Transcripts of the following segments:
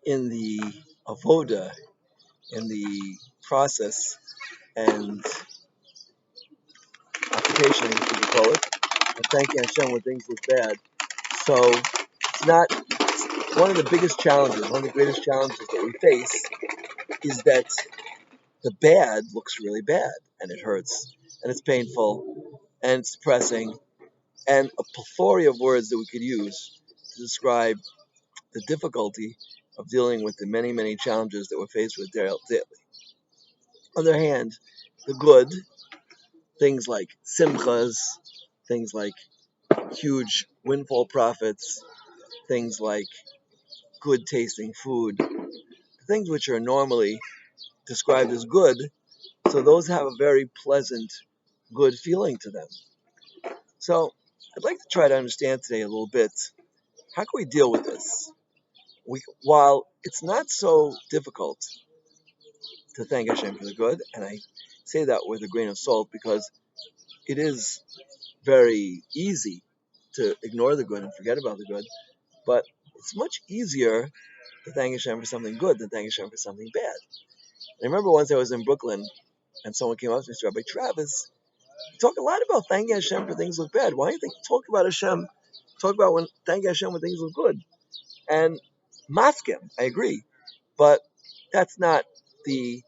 in the avoda, in the process and occupation, as we call it, of thanking Hashem when things look bad. So it's not one of the biggest challenges, one of the greatest challenges that we face is that the bad looks really bad and it hurts and it's painful and it's depressing and a plethora of words that we could use to describe the difficulty of dealing with the many, many challenges that we're faced with daily. On the other hand, the good, things like simchas, things like huge windfall profits, things like good tasting food, things which are normally described as good, so those have a very pleasant, good feeling to them. So I'd like to try to understand today a little bit, how can we deal with this? While it's not so difficult to thank Hashem for the good, and I say that with a grain of salt because it is very easy to ignore the good and forget about the good, but it's much easier to thank Hashem for something good than thank Hashem for something bad. I remember once I was in Brooklyn and someone came up to me, Rabbi Travis, you talk a lot about thanking Hashem for things look bad. Why don't you think talk about Hashem? Talk about when thanking Hashem when things look good. And maskim, I agree, but that's not the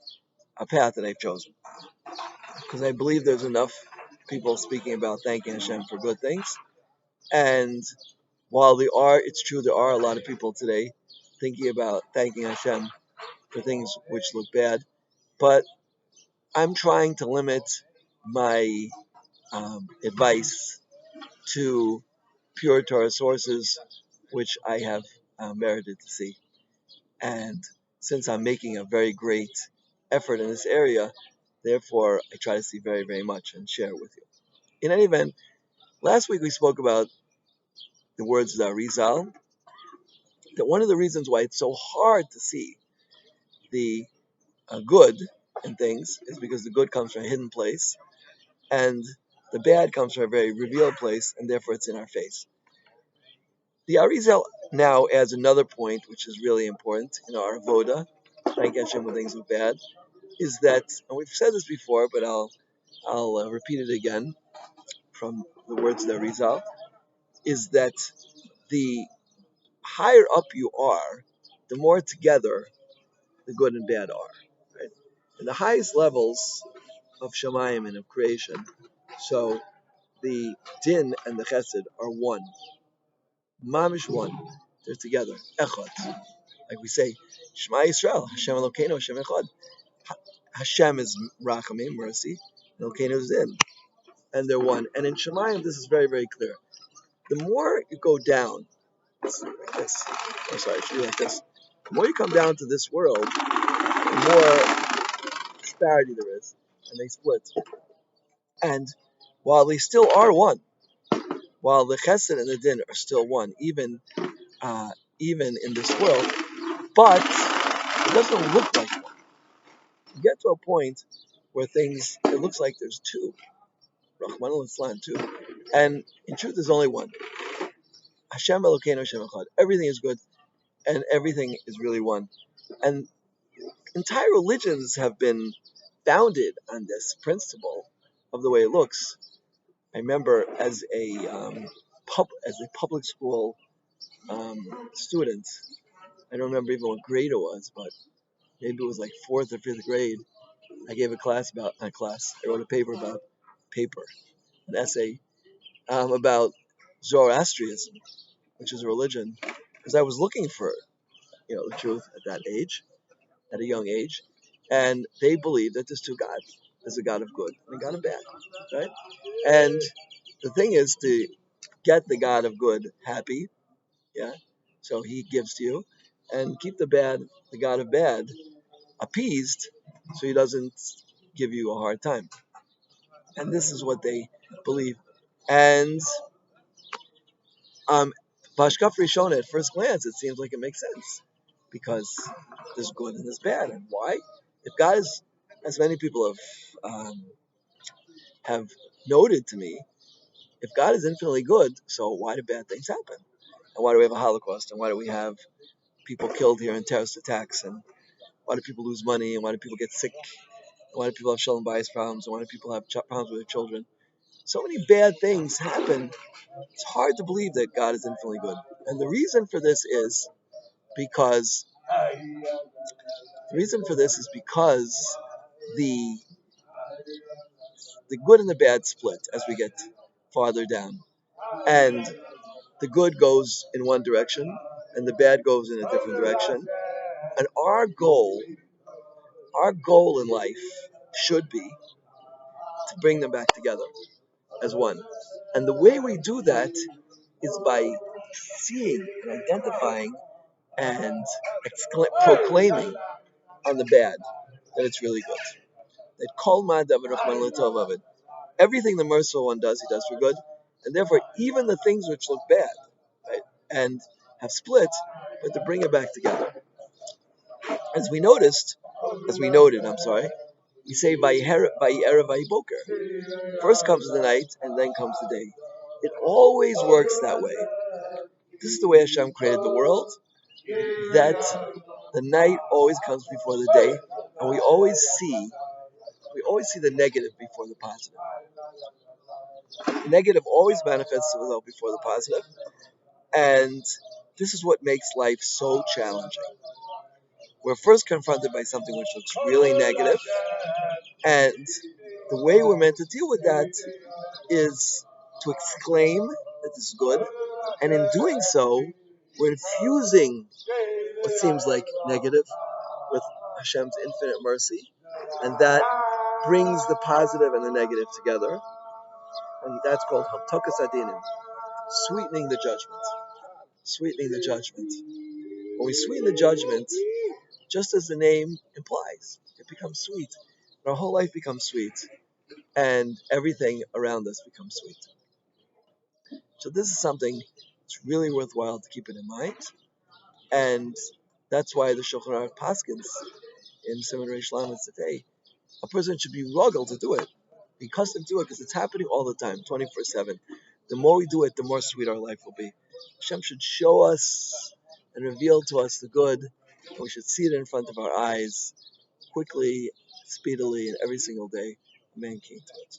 path that I've chosen because I believe there's enough people speaking about thanking Hashem for good things. And while it's true there are a lot of people today thinking about thanking Hashem for things which look bad, but I'm trying to limit my advice to pure Torah sources, which I have merited to see. And since I'm making a very great effort in this area, therefore I try to see very, very much and share it with you. In any event, last week we spoke about the words of the Arizal, that one of the reasons why it's so hard to see the good in things is because the good comes from a hidden place, and the bad comes from a very revealed place, and therefore it's in our face. The Arizal now adds another point, which is really important in our avoda, thank Hashem when things look bad, is that, and we've said this before, but I'll repeat it again from the words of the Arizal, is that the higher up you are, the more together the good and bad are. Right? And the highest levels of Shemayim and of creation, so the Din and the Chesed are one. Mamish one. They're together. Echad. Like we say, Shema Yisrael, Hashem Elokeinu, Hashem Echad. Hashem is Rachamim, mercy, and Elokeinu is Din. And they're one. And in Shemayim, this is very, very clear. The more you go down, like this, I should do like this. The more you come down to this world, the more disparity there is, and they split. And while they still are one, while the Chesed and the Din are still one, even in this world, but it doesn't look like one. You get to a point where it looks like there's two. Rahman al-Islam, two. And in truth, there's only one. Hashem Elokeinu Hashem Echad. Everything is good, and everything is really one. And entire religions have been founded on this principle of the way it looks. I remember as a public school student, I don't remember even what grade it was, but maybe it was like fourth or fifth grade. I gave a class I wrote a paper about an essay about Zoroastrianism, which is a religion, because I was looking for the truth at that age, at a young age, and they believe that there's two gods. There's a God of good and a God of bad, right? And the thing is to get the God of good happy, yeah. So He gives to you, and keep the God of bad, appeased, so He doesn't give you a hard time. And this is what they believe. And Bashkaf Rishona, at first glance, it seems like it makes sense because there's good and there's bad. And why? If God is, as many people have noted to me, if God is infinitely good, so why do bad things happen? And why do we have a Holocaust? And why do we have people killed here in terrorist attacks, and why do people lose money, and why do people get sick, and why do people have shalom bayis problems, and why do people have problems with their children. So many bad things happen. It's hard to believe that God is infinitely good. And because the reason for this is because the the good and the bad split as we get farther down. And the good goes in one direction and the bad goes in a different direction. And our goal in life should be to bring them back together as one. And the way we do that is by seeing and identifying and proclaiming on the bad that it's really good. That kol ma'adav v'rachman l'tov of it. Everything the merciful one does, he does for good. And therefore, even the things which look bad, right, and have split, but to bring it back together. As we noted, we say Vayera Vayiboker. First comes the night, and then comes the day. It always works that way. This is the way Hashem created the world. That the night always comes before the day, and we always see the negative before the positive. The negative always manifests itself before the positive, and this is what makes life so challenging. We're first confronted by something which looks really negative, and the way we're meant to deal with that is to exclaim that this is good, and in doing so, we're infusing what seems like negative with Hashem's infinite mercy, and that brings the positive and the negative together, and that's called Hamtokas Adinim, sweetening the judgment. Sweetening the judgment. When we sweeten the judgment, just as the name implies, it becomes sweet. Our whole life becomes sweet, and everything around us becomes sweet. So this is something that's really worthwhile to keep it in mind, and that's why the Shulchan Aruch Paskins in Simon Reish Lamed today, a person should be rugged to do it, be accustomed to it, because it's happening all the time, 24/7. The more we do it, the more sweet our life will be. Hashem should show us and reveal to us the good, and we should see it in front of our eyes quickly, speedily, and every single day. Amen. Key to it.